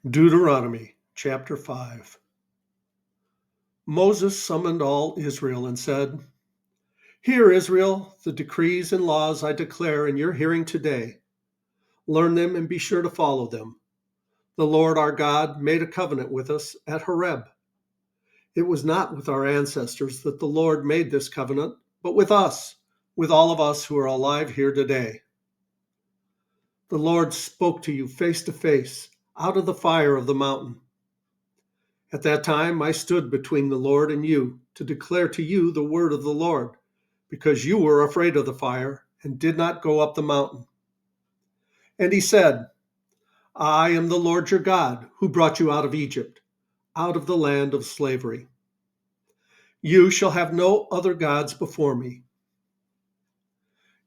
Deuteronomy chapter 5. Moses summoned all Israel and said, "Hear, Israel, the decrees and laws I declare in your hearing today. Learn them and be sure to follow them. The Lord our God made a covenant with us at Horeb. It was not with our ancestors that the Lord made this covenant, but with us, with all of us who are alive here today. The Lord spoke to you face to face out of the fire of the mountain. At that time I stood between the Lord and you to declare to you the word of the Lord, because you were afraid of the fire and did not go up the mountain." And he said, "I am the Lord your God, who brought you out of Egypt, out of the land of slavery. You shall have no other gods before me.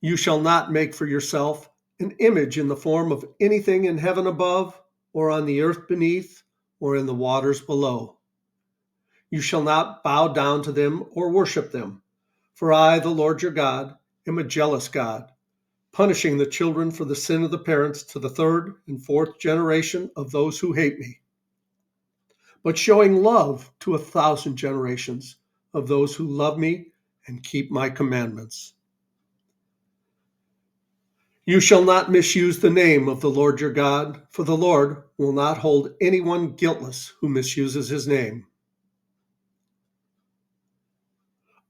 You shall not make for yourself an image in the form of anything in heaven above, or on the earth beneath, or in the waters below. You shall not bow down to them or worship them, for I, the Lord your God, am a jealous God, punishing the children for the sin of the parents to the third and fourth generation of those who hate me, but showing love to 1,000 generations of those who love me and keep my commandments. You shall not misuse the name of the Lord your God, for the Lord will not hold anyone guiltless who misuses his name.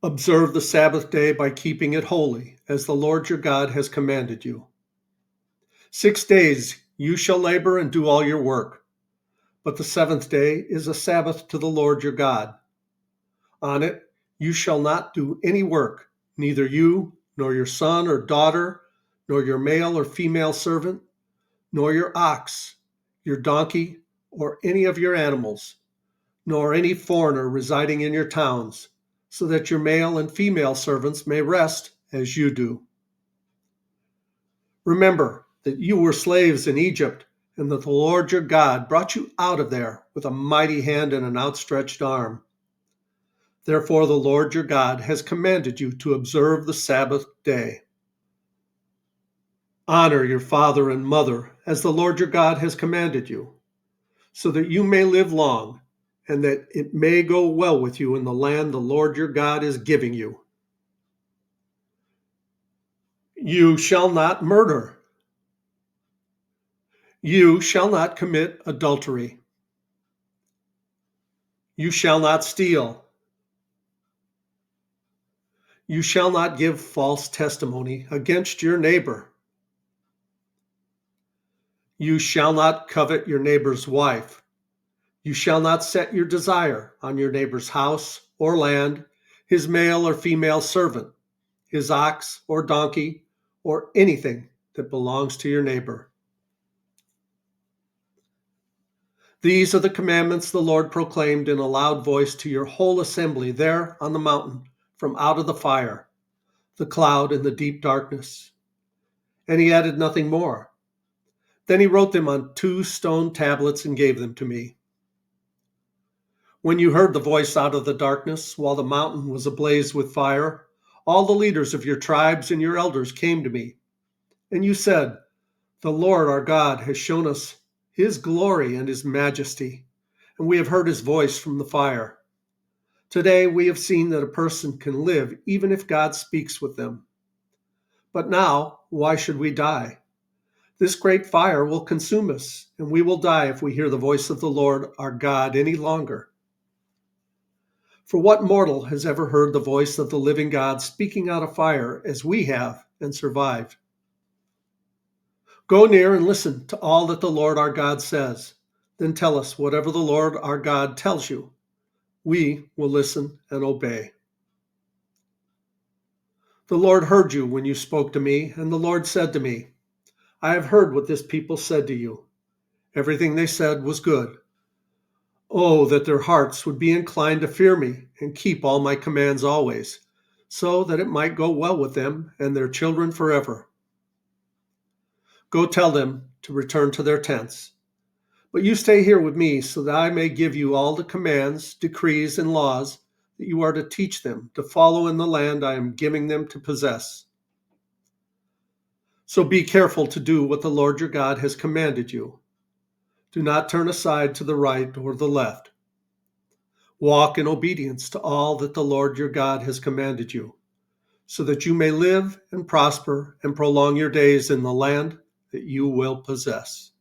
Observe the Sabbath day by keeping it holy, as the Lord your God has commanded you. 6 days you shall labor and do all your work, but the seventh day is a Sabbath to the Lord your God. On it you shall not do any work, neither you, nor your son or daughter, nor your male or female servant, nor your ox, your donkey, or any of your animals, nor any foreigner residing in your towns, so that your male and female servants may rest as you do. Remember that you were slaves in Egypt, and that the Lord your God brought you out of there with a mighty hand and an outstretched arm. Therefore the Lord your God has commanded you to observe the Sabbath day. Honor your father and mother, as the Lord your God has commanded you, so that you may live long, and that it may go well with you in the land the Lord your God is giving you. You shall not murder. You shall not commit adultery. You shall not steal. You shall not give false testimony against your neighbor. You shall not covet your neighbor's wife. You shall not set your desire on your neighbor's house or land, his male or female servant, his ox or donkey, or anything that belongs to your neighbor. These are the commandments the Lord proclaimed in a loud voice to your whole assembly there on the mountain from out of the fire, the cloud, and the deep darkness. And he added nothing more. Then he wrote them on 2 stone tablets and gave them to me. When you heard the voice out of the darkness, while the mountain was ablaze with fire, all the leaders of your tribes and your elders came to me. And you said, "The Lord our God has shown us his glory and his majesty, and we have heard his voice from the fire. Today we have seen that a person can live even if God speaks with them. But now, why should we die? This great fire will consume us, and we will die if we hear the voice of the Lord our God any longer. For what mortal has ever heard the voice of the living God speaking out of fire as we have and survived? Go near and listen to all that the Lord our God says. Then tell us whatever the Lord our God tells you. We will listen and obey." The Lord heard you when you spoke to me, and the Lord said to me, "I have heard what this people said to you. Everything they said was good. Oh, that their hearts would be inclined to fear me and keep all my commands always, so that it might go well with them and their children forever. Go tell them to return to their tents. But you stay here with me so that I may give you all the commands, decrees, and laws that you are to teach them to follow in the land I am giving them to possess. So be careful to do what the Lord your God has commanded you. Do not turn aside to the right or the left. Walk in obedience to all that the Lord your God has commanded you, so that you may live and prosper and prolong your days in the land that you will possess.